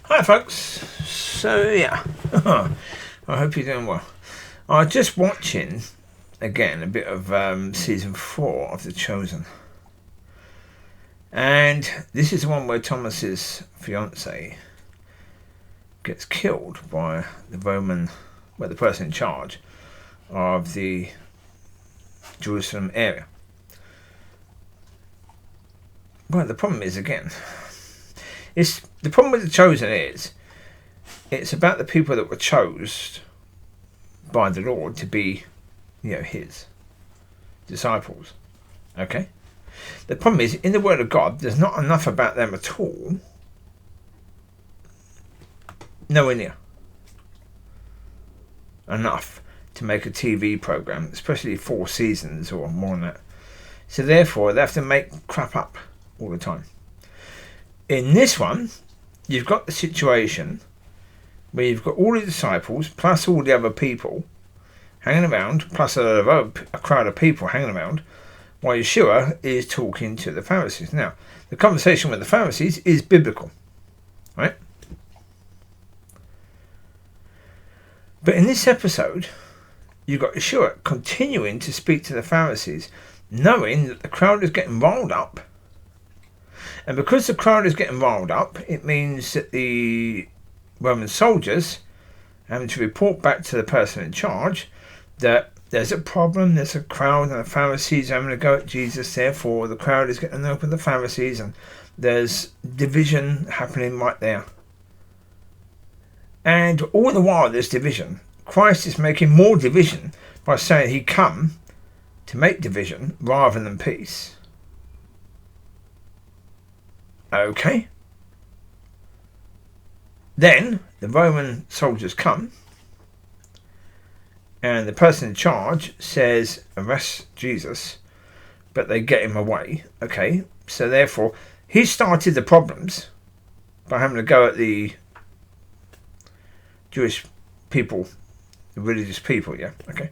Hi folks, so yeah, I hope you're doing well. I was just watching, again, a bit of season 4 of The Chosen. And this is the one where Thomas's fiance gets killed by the the person in charge of the Jerusalem area. Well, the problem is, again, the problem with The Chosen is it's about the people that were chosen by the Lord to be, his disciples. Okay? The problem is, in the Word of God, there's not enough about them at all. Nowhere near enough to make a TV program, especially 4 seasons or more than that. So therefore, they have to make crap up all the time. In this one, you've got the situation where you've got all the disciples plus all the other people hanging around, plus a crowd of people hanging around, while Yeshua is talking to the Pharisees. Now, the conversation with the Pharisees is biblical, right? But in this episode, you've got Yeshua continuing to speak to the Pharisees, knowing that the crowd is getting riled up. And because the crowd is getting riled up, it means that the Roman soldiers having to report back to the person in charge that there's a problem, there's a crowd, and the Pharisees are having to go at Jesus, therefore the crowd is getting up with the Pharisees, and there's division happening right there. And all the while there's division, Christ is making more division by saying he come to make division rather than peace. Okay. Then the Roman soldiers come, and the person in charge says, arrest Jesus, but they get him away. Okay, so therefore, he started the problems by having to go at the Jewish people, the religious people, yeah, okay.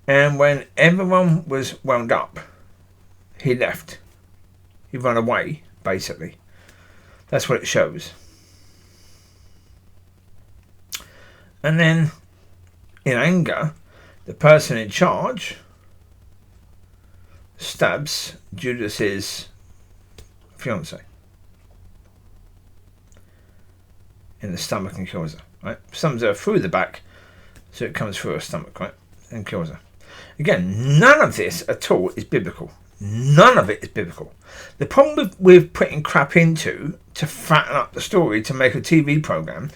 And when everyone was wound up, he left. He ran away, basically. That's what it shows. And then, in anger, the person in charge stabs Judas's fiance in the stomach and kills her. Right, stabs her through the back, so it comes through her stomach, right, and kills her. Again, none of this at all is biblical. None of it is biblical. The problem with putting crap into to fatten up the story to make a TV program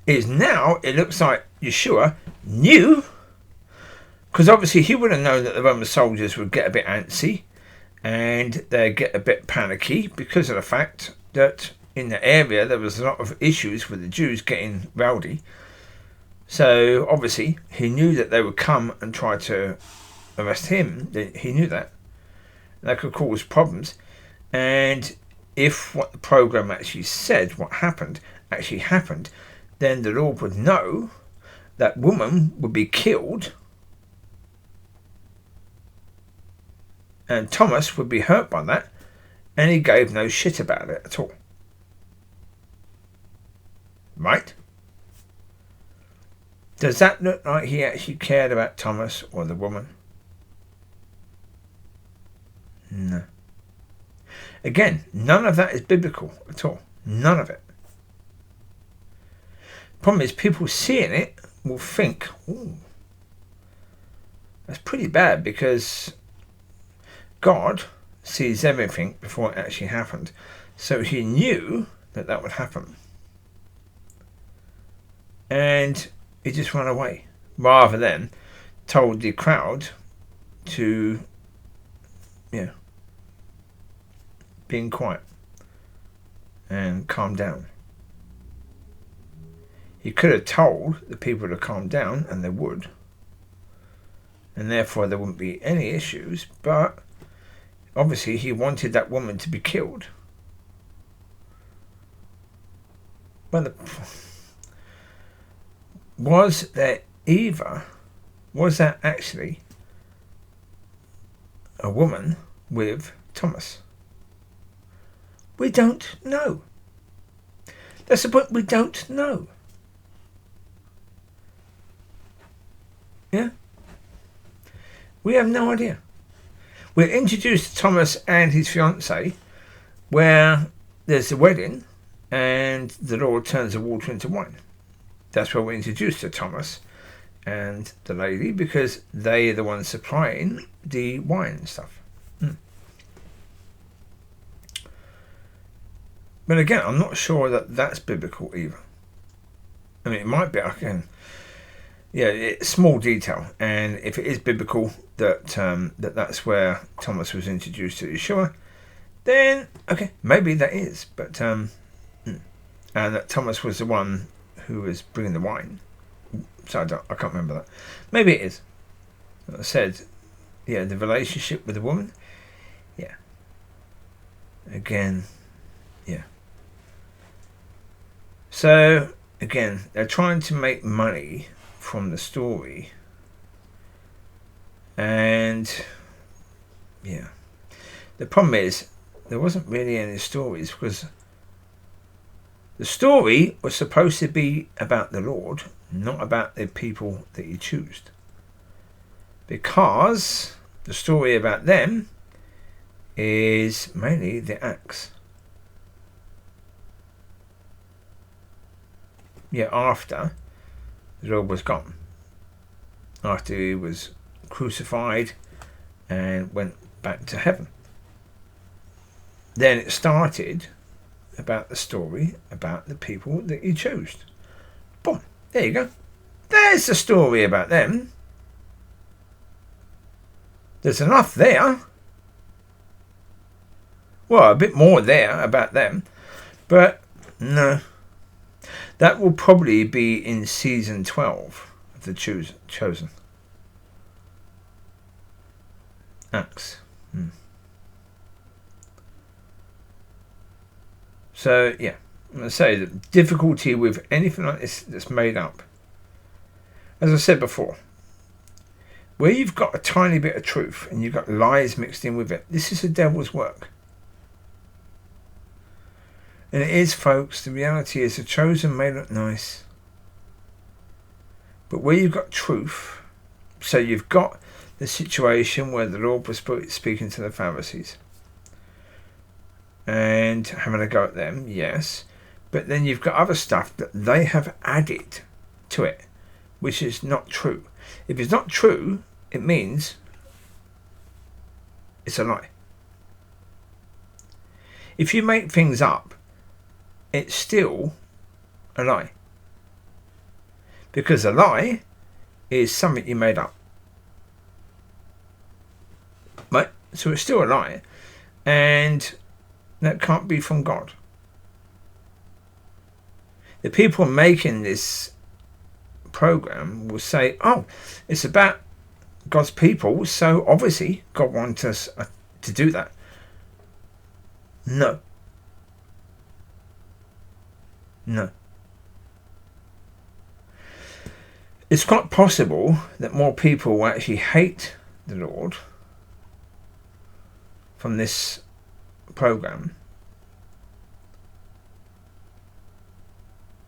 is now it looks like Yeshua knew, because obviously he would have known that the Roman soldiers would get a bit antsy and they'd get a bit panicky because of the fact that in the area there was a lot of issues with the Jews getting rowdy. So obviously he knew that they would come and try to arrest him. He knew that. That could cause problems. And if what the program actually said, what happened, actually happened, then the Lord would know that woman would be killed and Thomas would be hurt by that, and he gave no shit about it at all. Right? Does that look like he actually cared about Thomas or the woman? No. Again, none of that is biblical at all. None of it. Problem is, people seeing it will think, ooh, that's pretty bad, because God sees everything before it actually happened. So he knew that that would happen. And he just ran away, rather than told the crowd to, being quiet and calm down. He could have told the people to calm down, and they would, and therefore there wouldn't be any issues, but obviously he wanted that woman to be killed. Well, was that actually a woman with Thomas? We don't know. That's the point. We don't know. Yeah? We have no idea. We're introduced to Thomas and his fiancée, where there's the wedding, and the Lord turns the water into wine. That's where we're introduced to Thomas and the lady, because they are the ones supplying the wine and stuff. But again, I'm not sure that that's biblical either. I mean, it might be. Yeah, it's small detail, and if it is biblical that that's where Thomas was introduced to Yeshua, then okay, maybe that is. But and that Thomas was the one who was bringing the wine. So I can't remember that. Maybe it is. I said, yeah, the relationship with the woman. Yeah. Again, yeah. So again, they're trying to make money from the story, and yeah, the problem is there wasn't really any stories, because the story was supposed to be about the Lord, not about the people that he chose, because the story about them is mainly the Acts. Yeah, after the Lord was gone, after he was crucified and went back to heaven. Then it started about the story about the people that he chose. Boom, there you go. There's the story about them. There's enough there. Well, a bit more there about them, but no. That will probably be in season 12 of the Chosen. Acts. So, yeah. I'm going to say that difficulty with anything like this that's made up. As I said before, where you've got a tiny bit of truth and you've got lies mixed in with it, this is the devil's work. And it is, folks, the reality is the Chosen may look nice, but where you've got truth, so you've got the situation where the Lord was speaking to the Pharisees and having a go at them, yes, but then you've got other stuff that they have added to it, which is not true. If it's not true, it means it's a lie. If you make things up, it's still a lie. Because a lie is something you made up. Right? So it's still a lie. And that can't be from God. The people making this program will say, oh, it's about God's people, so obviously God wants us to do that. No. No. It's quite possible that more people will actually hate the Lord from this program,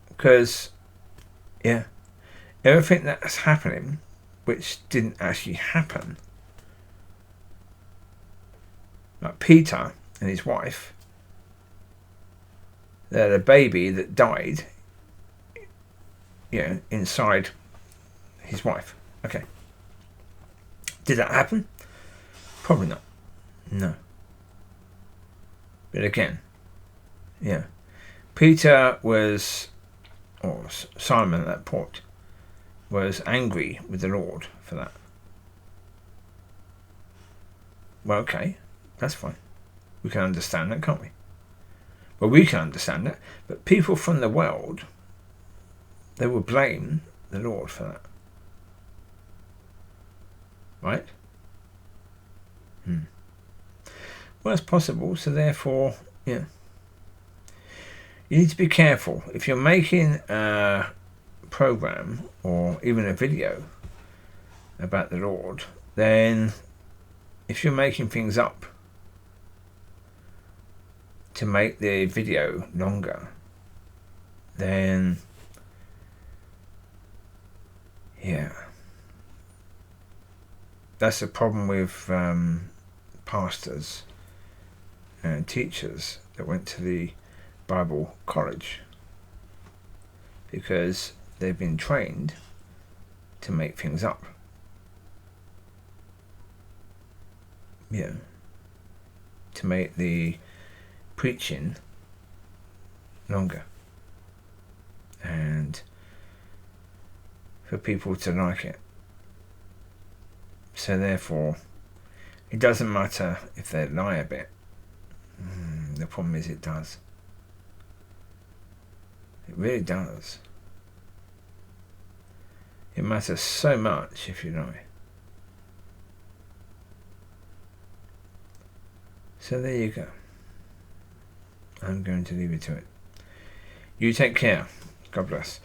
because, yeah, everything that's happening, which didn't actually happen, like Peter and his wife, they had a baby that died, inside his wife. Okay. Did that happen? Probably not. No. But again, yeah. Peter was, or Simon at that point, was angry with the Lord for that. Well, okay. That's fine. We can understand that, can't we? Well, we can understand that, but people from the world, they will blame the Lord for that. Right? Well, it's possible, so therefore, yeah. You need to be careful. If you're making a program or even a video about the Lord, then if you're making things up to make the video longer, then yeah, that's the problem with pastors and teachers that went to the Bible college, because they've been trained to make things up. Yeah. To make the preaching longer. And for people to like it. So therefore, it doesn't matter if they lie a bit. The problem is it does. It really does. It matters so much if you lie. So there you go. I'm going to leave it to it. You take care. God bless.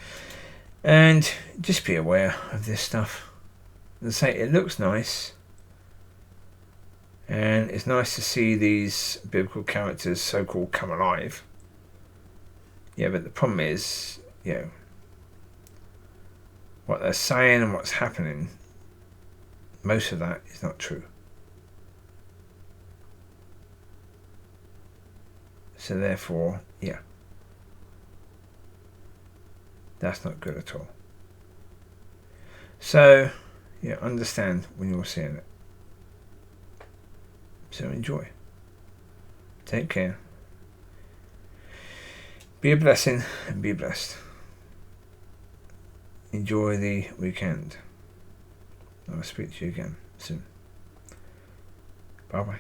And just be aware of this stuff. As I say, it looks nice. And it's nice to see these biblical characters so-called come alive. Yeah, but the problem is, you know, what they're saying and what's happening, most of that is not true. So therefore, yeah, that's not good at all. So, yeah, understand when you're seeing it. So enjoy. Take care. Be a blessing and be blessed. Enjoy the weekend. I'll speak to you again soon. Bye bye.